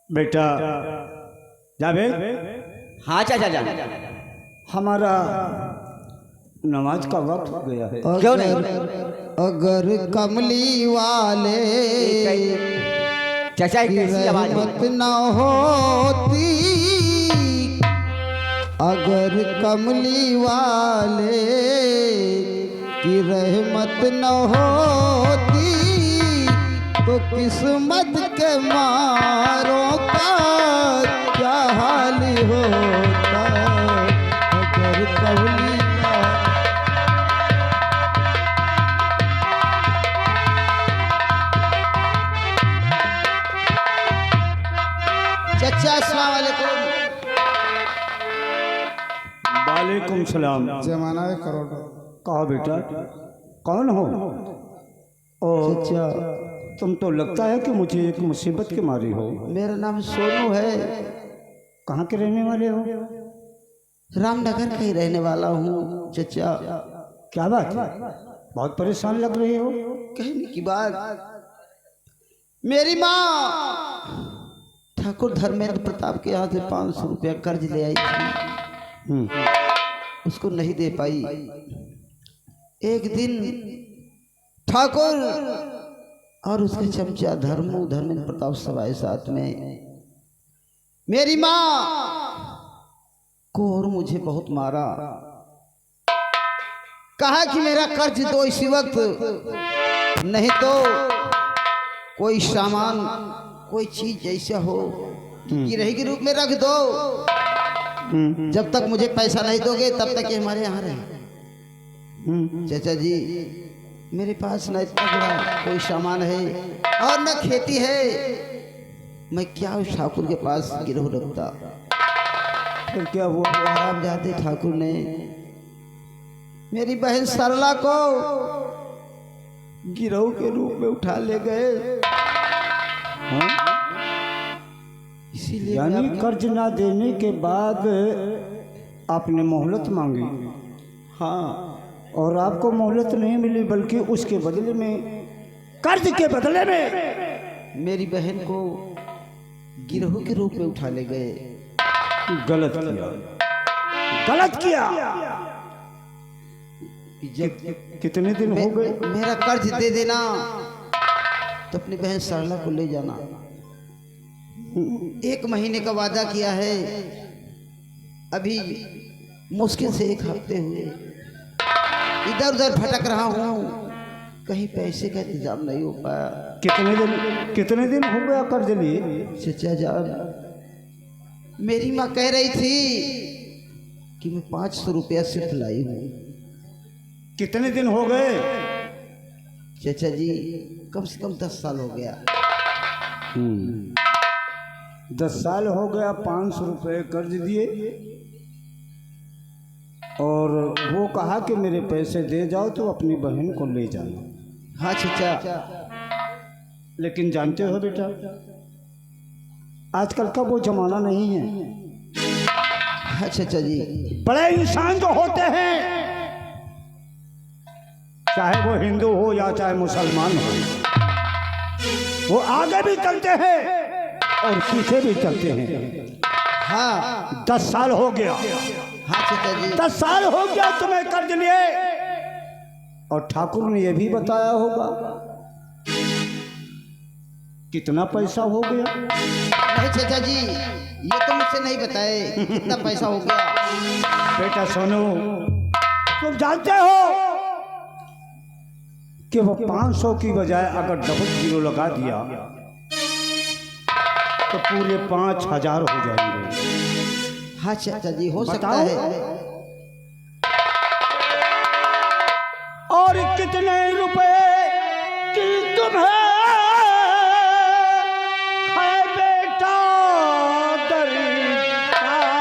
बेटा जावेद। हाँ चाचा जा। हमारा नमाज का वक्त हो गया है। क्यों नहीं? अगर कमली वाले चाचा की कैसी आवाज रहमत न होती, अगर कमली वाले की रहमत न होती तो किस्मत के मारों का क्या हाल होता। अगर कमली चाचा अस्सलाम वालेकुम। वालेकुम सलाम। जमाना है करोड़। कहो बेटा कौन हो? और चाचा तुम तो लगता है कि मुझे एक मुसीबत के मारी हो। मेरा नाम सोनू है, कहाँ के रहने वाले हो? रामनगर का ही रहने वाला हूँ। चाचा क्या बात है, बहुत परेशान लग रहे हो। कहने की बात, मेरी माँ ठाकुर धर्मेंद्र प्रताप के यहाँ से 500 रुपया कर्ज ले आई थी, उसको नहीं दे पाई। एक दिन ठाकुर और उसके चमचा धर्मेंद्र प्रताप सब आए साथ में। मेरी माँ को और मुझे बहुत मारा, कहा कि मेरा कर्ज दो इसी वक्त, नहीं तो कोई सामान कोई चीज जैसा हो गिरही के रूप में रख दो, जब तक मुझे पैसा नहीं दोगे तब तक ये हमारे यहाँ रहे। चाचा जी मेरे पास न इतना बड़ा कोई सामान है और न खेती है, मैं क्या उस ठाकुर के पास गिरोह रखता। फिर क्या हुआ, आराम जाते ठाकुर ने मेरी बहन सरला को गिरोह के रूप में उठा ले गए। इसीलिए यानी कर्ज ना देने के बाद आपने मोहलत मांगी? हाँ, और आपको मोहलत नहीं मिली बल्कि उसके बदले में, कर्ज के बदले में मेरी बहन को गिरोह के रूप में उठा ले गए। गलत किया, गलत किया। कितने दिन हो गए? मेरा कर्ज दे देना तो अपनी बहन सरला को ले जाना। 1 महीने का वादा किया है, अभी मुश्किल से 1 हफ्ते हुए, इधर उधर भटक रहा हूँ, कहीं पैसे का इंतजाम नहीं हो पाया। कितने दिन हो गया कर्ज लिए? चचा जान, मेरी माँ कह रही थी कि मैं 500 रुपया सिर्फ लाई हूँ। कितने दिन हो गए? चचा जी कम से कम 10 साल हो गया। 10 साल हो गया, 500 रुपये कर्ज दिए और वो कहा कि मेरे पैसे दे जाओ तो अपनी बहन को ले जाना। हाँ चचा, लेकिन जानते हो बेटा, आजकल का वो जमाना नहीं है। अच्छा अच्छा जी। बड़े इंसान जो होते हैं, चाहे वो हिंदू हो या चाहे मुसलमान हो, वो आगे भी चलते हैं और पीछे भी चलते हैं। हाँ 10 साल हो गया, हाँ चाचा जी। 10 साल हो गया तुम्हें कर्ज लिए, और ठाकुर ने यह भी बताया होगा कितना पैसा हो गया। नहीं चाचा जी, ये तो मुझसे नहीं बताए कितना पैसा हो गया। बेटा सुनो, तुम जानते हो कि वो 500 की बजाय अगर डबल 0 लगा दिया तो पूरे 5000 हो जाएंगे। हाँ चाचा जी, हो सकता बताओ। है। और कितने रुपए की तुम्हें है बेटा दरकार?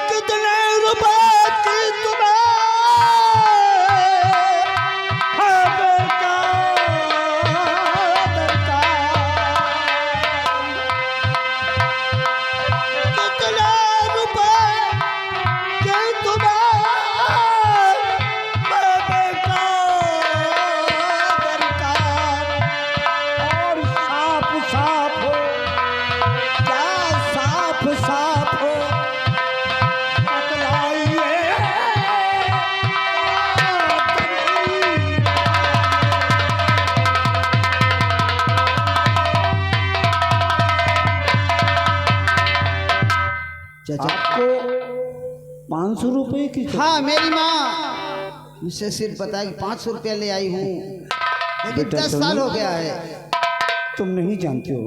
कितने रुपए की तुम्हें है बेटा दरकार? कितने रुपए की तुम्हें है बेटा दरकार? और साफ साफ हो, क्या साफ साफ हो, बतलाइए। चाचा आपको 500 रुपए की हाँ, मेरी माँ मुझसे सिर्फ बताया कि 500 रुपया ले आई हूँ, लेकिन बेटा 10 सुनो। साल हो गया है। तुम नहीं जानते हो,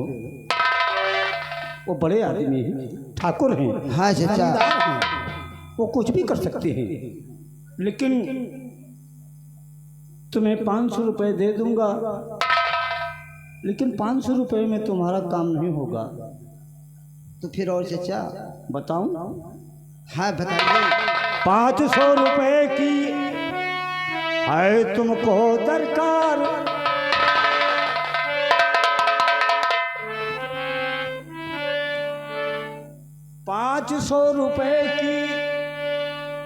वो बड़े आदमी हैं, ठाकुर हैं, हाँ चाचा। जमींदार हैं, वो कुछ भी कर सकते हैं। लेकिन तुम्हें 500 रुपए दे दूंगा, लेकिन 500 रुपए में तुम्हारा काम नहीं होगा। तो फिर और चाचा? बताऊं? हाँ बताइए। 500 रुपए की है तुमको दरकार, ₹500 की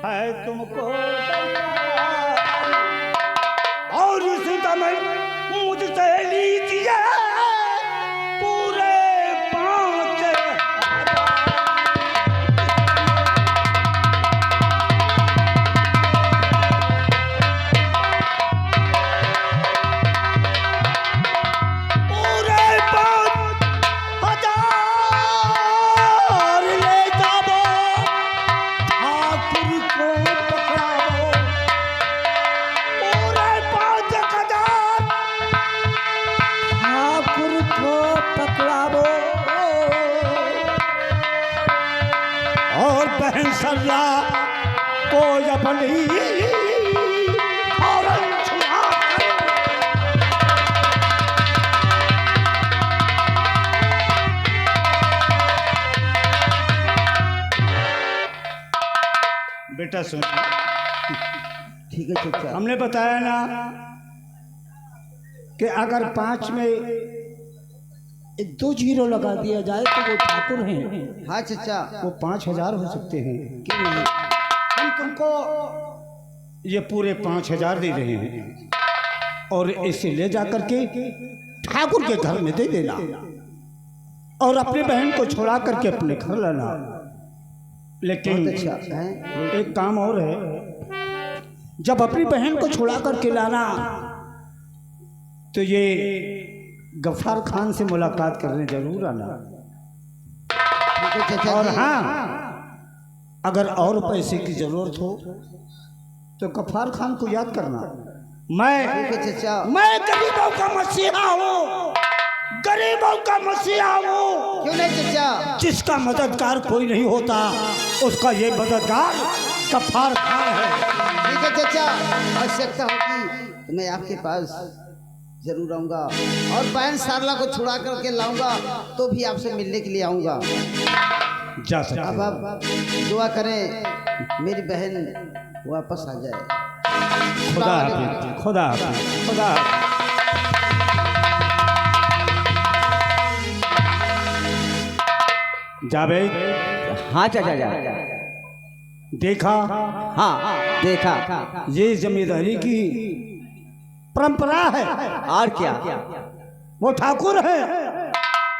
है तुमको दरकार, और इसी समय मुझसे लीजिए पूरे 5000। पूरे 5000 ले जाओ, ठाकुर को पकड़ाओ। पूरे 5000 ठाकुर को पकड़ाओ, और बहन सरला को अपनी फौरन छुड़ा कर बेटा सुन, ठीक है चाचा। हमने बताया ना कि अगर 5 में 2 0 लगा दिया जाए तो वो ठाकुर हैं, हाँ चाचा। वो 5000 हो सकते हैं। क्यों नहीं? हम तुमको ये पूरे 5000 दे रहे हैं, और इसे ले जा करके ठाकुर के घर में दे देना, और अपनी बहन को छोड़ा करके अपने घर लाना। लेकिन बहुत अच्छा है। एक काम और है, जब अपनी बहन को छुड़ा करके लाना तो ये गफ्फार खान से मुलाकात करने जरूर आना। ठीक है चाचा और जी। हाँ, अगर और पैसे की जरूरत हो तो गफ्फार खान को याद करना। ठीक है चाचा। मैं गरीबों का मसीहा हूँ, गरीबों का मसीहा हूँ। क्यों नहीं चाचा? जिसका मददगार कोई नहीं होता, उसका ये मददगार गफ्फार खान है। ठीक है चाचा, आवश्यकता होगी तो मैं आपके पास जरूर आऊंगा और बहन सारला को छुड़ा करके लाऊंगा तो भी आपसे मिलने के लिए आऊंगा। जा सकते अब हो। आप दुआ करें मेरी बहन वापस आ जाए। खुदा हाफिज, खुदा हाफिज, खुदा हाफिज। जावेद, हाँ चाचा जा। देखा हाँ देखा। ये जमींदारी की परंपरा है। और क्या? वो ठाकुर है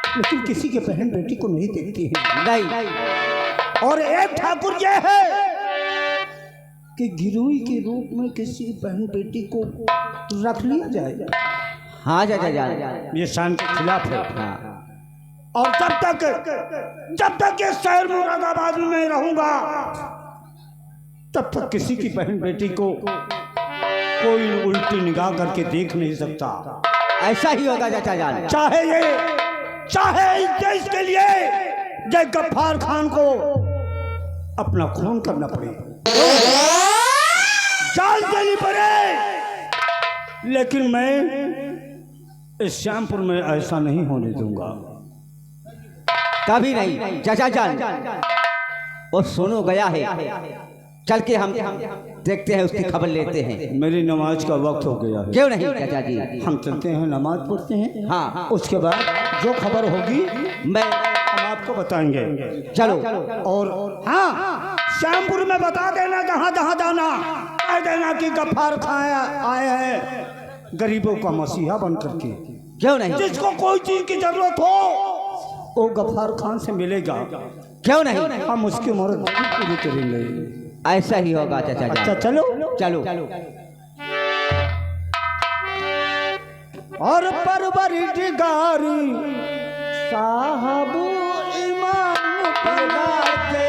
लेकिन किसी के बहन बेटी को नहीं देखती है। नहीं। और एक ठाकुर ये है कि गिरोही के रूप में किसी बहन बेटी को रख लिया जाए। हाँ चाचा जा। ये शान के खिलाफ है। हाँ। और जब तक ये शहर मुरादाबाद में रहूंगा तब तक किसी की बहन बेटी को कोई उल्टी निगाह करके देख नहीं सकता। ऐसा ही होगा चाचा जान। चाहे इस देश के लिए ये गफ्फार खान को अपना खून करना पड़े, जान देनी पड़े, लेकिन मैं इस श्यामपुर में ऐसा नहीं होने दूंगा। कभी नहीं चाचा जान। वो सोनू गया है, चल के हम देखते हैं, उसकी खबर लेते हैं। मेरी नमाज का वक्त हो गया है। क्यों नहीं चाचा जी? हम चलते हैं, नमाज पढ़ते हैं। हाँ। उसके बाद जो खबर होगी मैं हम आपको बताएंगे। चलो। और हाँ, श्यामपुर में बता देना जहाँ जहाँ जाना, कह देना कि गफ्फार खान आए हैं गरीबों का मसीहा बन करके। क्यों नहीं? जिसको कोई चीज की जरूरत हो वो गफ्फार खान से मिलेगा। क्यों नहीं? हम उसकी मदद पूरी करेंगे। ऐसा ही होगा चाचा जान। अच्छा चलो चलो। और परवरदिगारी साहब ईमान बनाते,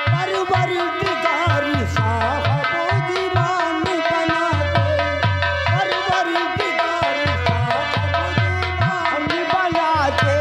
परवरदिगारी साहब ईमान बनाते, परवरदिगारी साहब ईमान बनाते।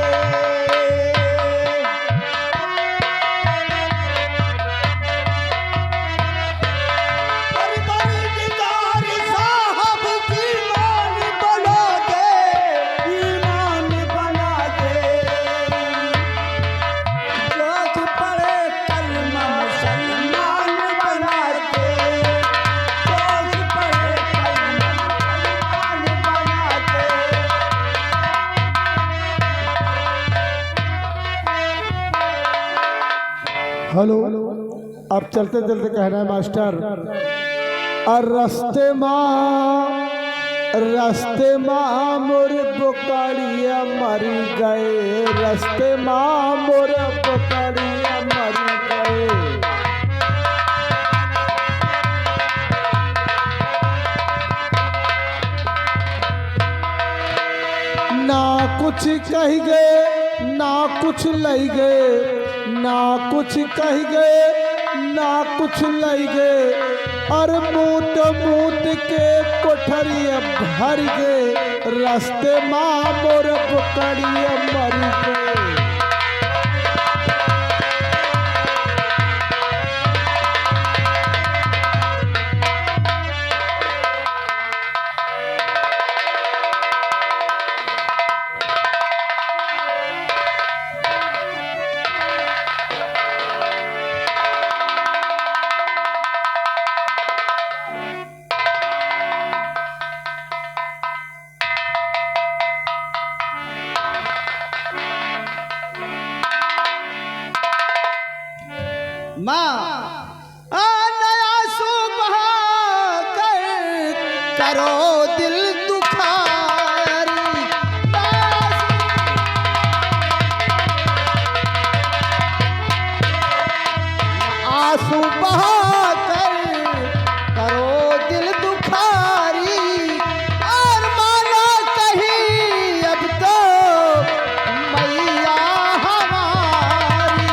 हेलो, अब चलते चलते कहना है मास्टर, और रस्ते माँ मोर बुकड़िया मरी गए, रस्ते माँ मोर बुकड़िया मरी गए। ना कुछ कह गए ना कुछ लई गए, ना कुछ कह गए ना कुछ लई गए, और मूत मूत के कोठरिया भर गए, रास्ते माँ मोर बुकड़िया मर गए। माँ नया सुबह करो दिल दुखारी, आंसू बहा करो दिल दुखारी, और माना कहीं अब तो मैया हमारी,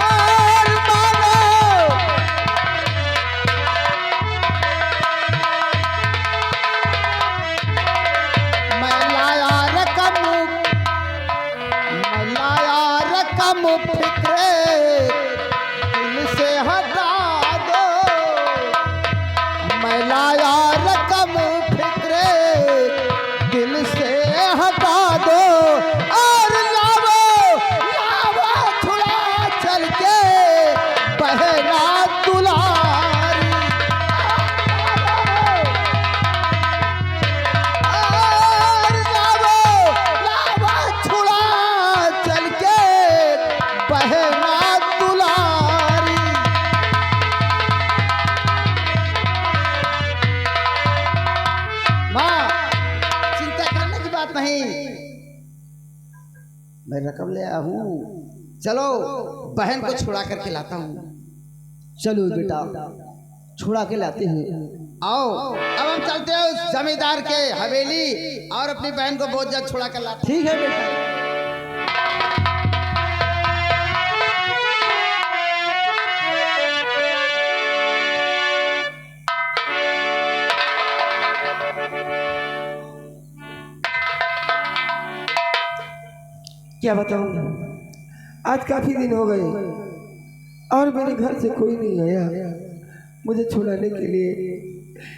और मानो बात नहीं, मैं रकम ले आया हूँ। चलो बहन को छुड़ा करके लाता हूँ। चलो बेटा, छुड़ा के लाते हैं। आओ अब हम चलते हैं उस जमींदार के हवेली और अपनी बहन को बहुत जल्द छुड़ा कर लाते हैं। ठीक है बेटा। क्या बताऊं, आज काफी दिन हो गए और मेरे घर से कोई नहीं आया मुझे छुड़ाने के लिए।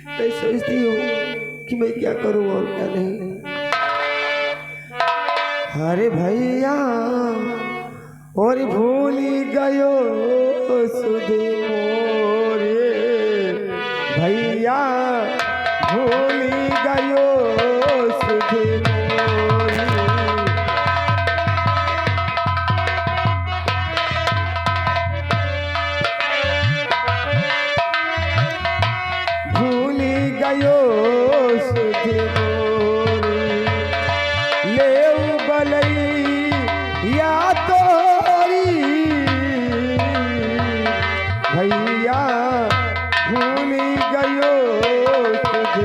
मैं सोचती हूँ कि मैं क्या करूँ और क्या नहीं। अरे भैया और भूल गयो सुध मोरे, भैया भूल गयो सुध मोरे। भूल गयो सुध मोरे, ले बलई या तोरी, भैया भूल गयो सुध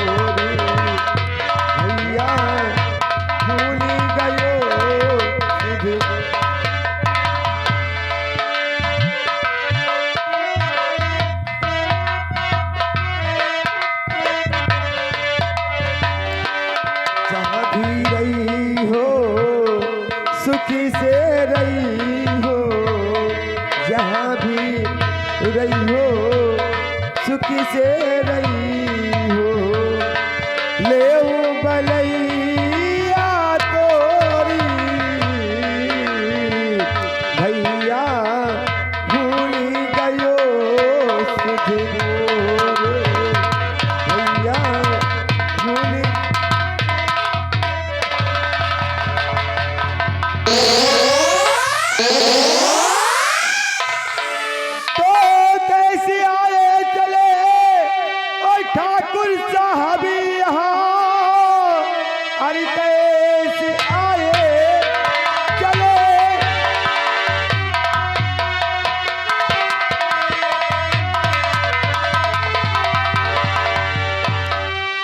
मोरे, भैया भूल गयो सुध। जहाँ भी रही हो सुखी से रही हो, जहाँ भी रही हो सुखी से रही हो, ले बलैया तोरी, भैया भूल गयो सुध मोरे, भैया भूल। तो कैसे आए चले और ठाकुर साहब यहाँ, अरे कैसे आए चले।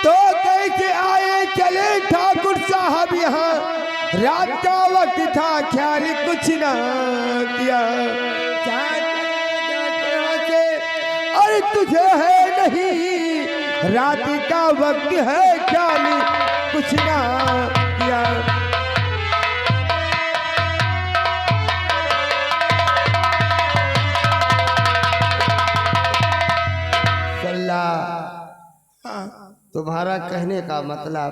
तो कैसे आए चले ठाकुर साहब यहाँ, रात का वक्त था ख्याल कुछ ना किया। अरे तुझे है नहीं, रात का वक्त है ख्याल कुछ ना किया। तुम्हारा कहने का मतलब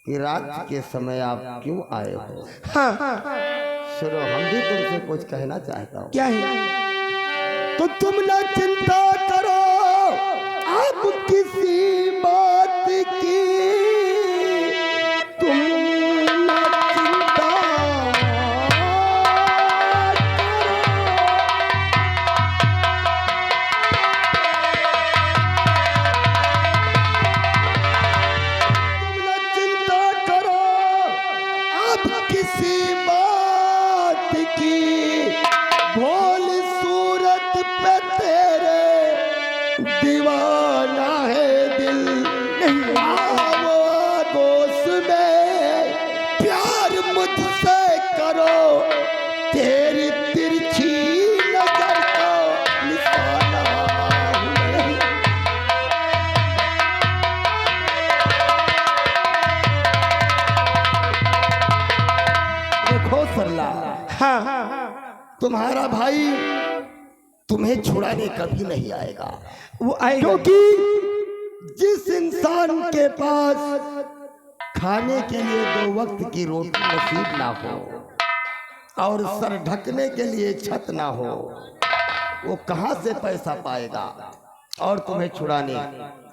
कि रात के समय आप क्यों आए हो? हाँ सुनो, हम भी तुमसे कुछ कहना चाहता हूँ। क्या है? तो तुम ना चिंता करो आप किसी बात की, तुम ना चिंता करो, आप किसी बात की, भोल सूरत पे तेरे दीवाना है दिल, नहीं आओ दोस्त में प्यार मुझसे करो, तेरी तिरछी नजर का निशाना हूँ। देखो सरला, तुम्हारा भाई तुम्हें छुड़ाने कभी नहीं आएगा, वो आएगा। क्योंकि जिस इंसान के पास खाने के लिए 2 वक्त की रोटी नसीब ना हो और सर ढकने के लिए छत ना हो, वो कहाँ से पैसा पाएगा और तुम्हें छुड़ाने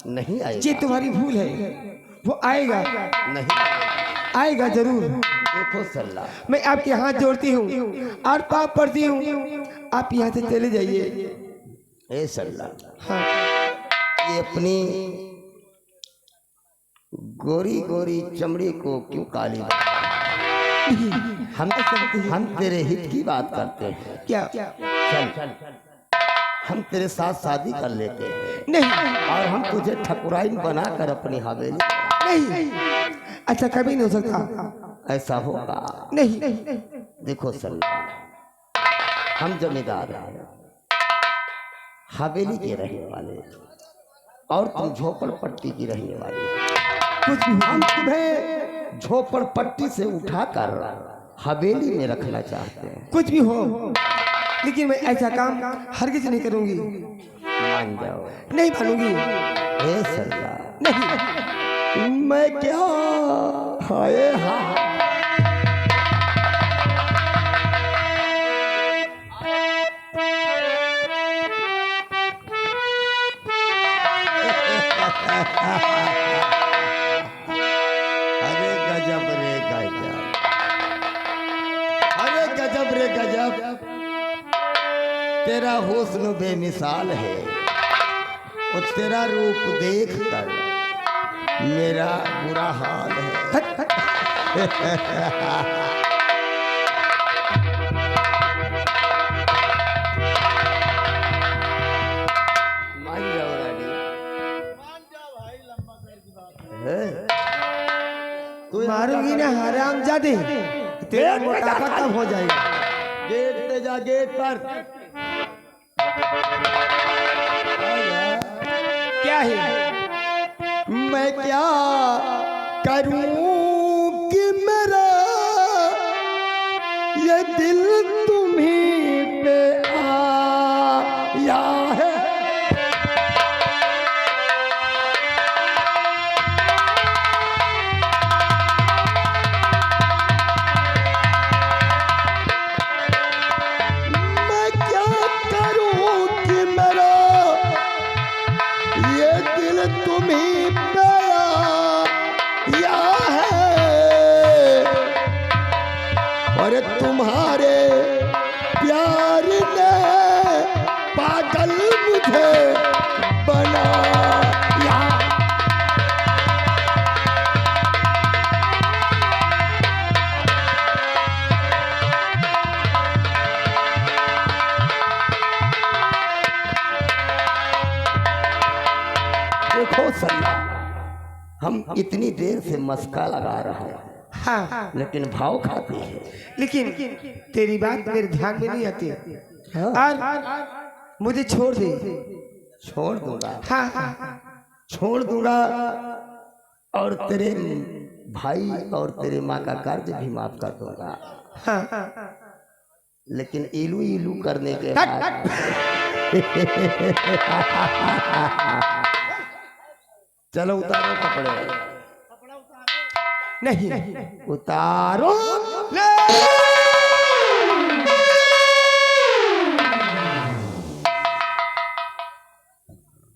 नहीं ये आएगा। तुम्हारी भूल है, वो आएगा, नहीं आएगा जरूर। देखो सरला, मैं आपके हाथ जोड़ती हूँ और पाप पड़ती हूँ, आप यहाँ से चले जाइए। ए सरला, हाँ ये अपनी गोरी गोरी चमड़ी को क्यों काली हम तेरे हित की बात करते हैं। क्या? चल हम तेरे साथ शादी कर लेते हैं नहीं और हम तुझे ठकुराइन बनाकर अपनी हवेली। नहीं, अच्छा कभी नहीं हो सकता। ऐसा होगा नहीं। देखो सलमान, हम जमींदार हैं, हवेली के रहने वाले, और तुम झोपड़पट्टी की रहने वाली। कुछ भी हम तुम्हें झोपड़पट्टी से उठाकर हवेली में रखना चाहते हैं। कुछ भी हो, लेकिन मैं ऐसा काम हरगिज नहीं करूंगी। मान जाओ। नहीं मानूंगी। हे सरला, नहीं मैं क्या हाय हा अरे गजब रे गजब, अरे गजब रे गजब, तेरा हुस्न बेमिसाल है और तेरा रूप देख कर मेरा बुरा हाल है। मान जाओ रानी, तू मारूंगी ना हरामजादे, तेरा मोटापा कम हो जाएगा। गेट पे जा, गेट पर क्या है? मैं क्या करूं कि मेरा ये दिल तुम्हीं पे आया है। मैं क्या करूं कि मेरा ये दिल तुम्हीं पे आया है, और तुम्हारे प्यार ने पागल मुझे बनाया। देखो सल्ला, हम इतनी देर से मस्का लगा रहे हैं, हाँ, लेकिन भाव खाते हैं। लेकिन तेरी बात मेरे ध्यान में नहीं आती। और मुझे छोड़ दे। छोड़ दूंगा, हाँ, छोड़ दूंगा, और तेरे भाई और तेरे माँ का कर्ज भी माफ कर दूंगा। हाँ, लेकिन इलू इलू करने के बाद चलो उतारो कपड़े। नहीं, उतारो।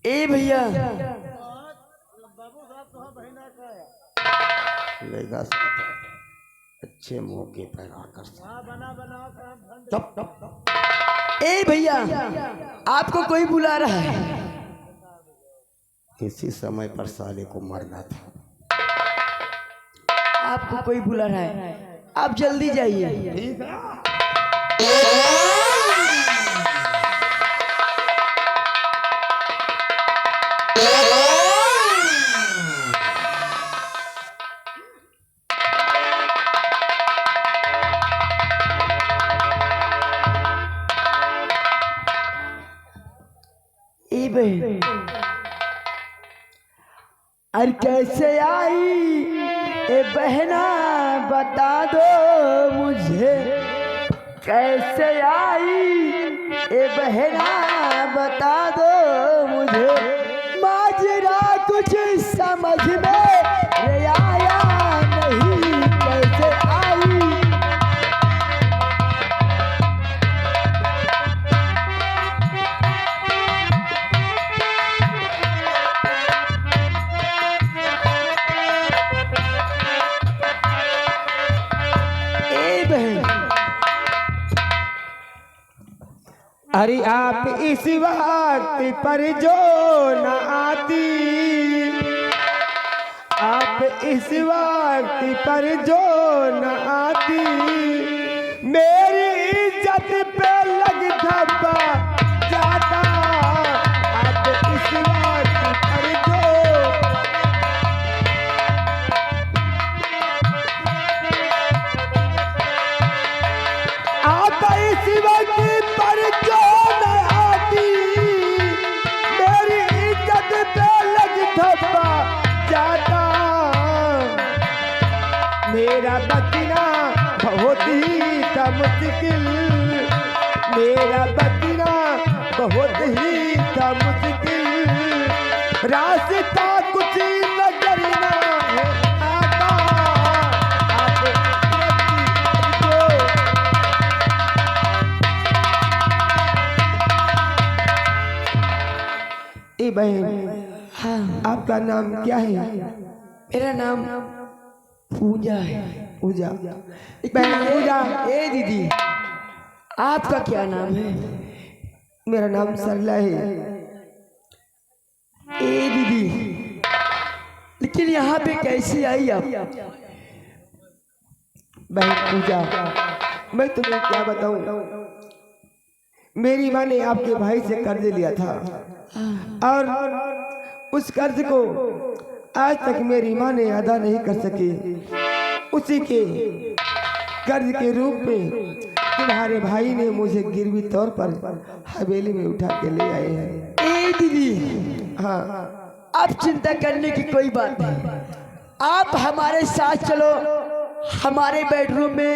ए भैया, लेगा अच्छे मौके पर आकर ए भैया, आपको कोई बुला रहा है। इसी समय पर साले को मरना था। आपको कोई बुला रहा है, आप जल्दी जाइए। ठीक है। ए बहन, अरे कैसे आई ए बहना, बता दो मुझे। कैसे आई ए बहना, बता दो मुझे। माजरा कुछ समझ में रे आया नहीं, कैसे आई। अरे आप इस वक्त पर जो न आती, आप आप इस वक्त पर जो न आती, मेरी इज्जत पे लग धब्बा जाता। आप इस वक्त पर जो आप इस वक्त पर जो न आती, मेरी इज्जत पे लग धब्बा जाता। मेरा बचना बहुत ही था मुश्किल, मेरा बचना बहुत ही था मुश्किल, रास्ता कुछ नजर ना है आता। आप जो ए बहन, हाँ आपका नाम क्या है? मेरा नाम पूजा है। पूजा, बहन पूजा। ए दीदी, आपका क्या नाम है? मेरा नाम सरला है। ए दीदी, लेकिन यहाँ पे कैसे आई आप? बहन पूजा, मैं तुम्हें क्या बताऊं, मेरी माँ ने आपके भाई से कर्ज लिया था और उस कर्ज को आज तक मेरी माँ ने अदा नहीं कर सकी। उसी के कर्ज के रूप में तुम्हारे भाई ने मुझे गिरवी तौर पर हवेली में उठा के ले आए हैं। ए दीदी, हाँ आप चिंता करने की कोई बात नहीं, आप हमारे साथ चलो, हमारे बेडरूम में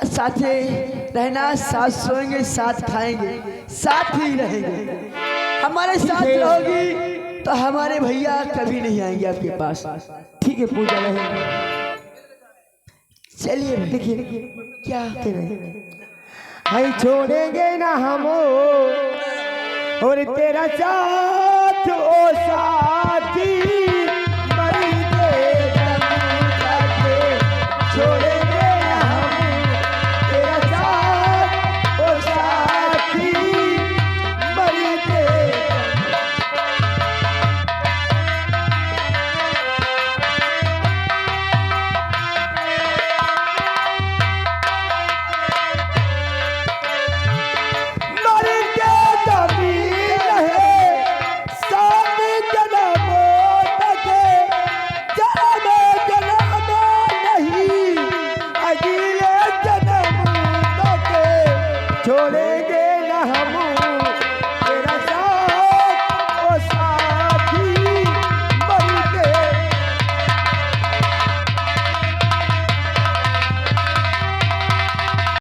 साथ रहना, साथ सोएंगे, साथ खाएंगे, साथ ही रहेंगे। हमारे साथ रहोगी तो हमारे भैया कभी नहीं आएंगे आपके पास। ठीक है पूजा, रहेंगे। चलिए देखिए क्या कह रहे हैं। छोड़ेंगे ना हम और तेरा साथ ओ साथी,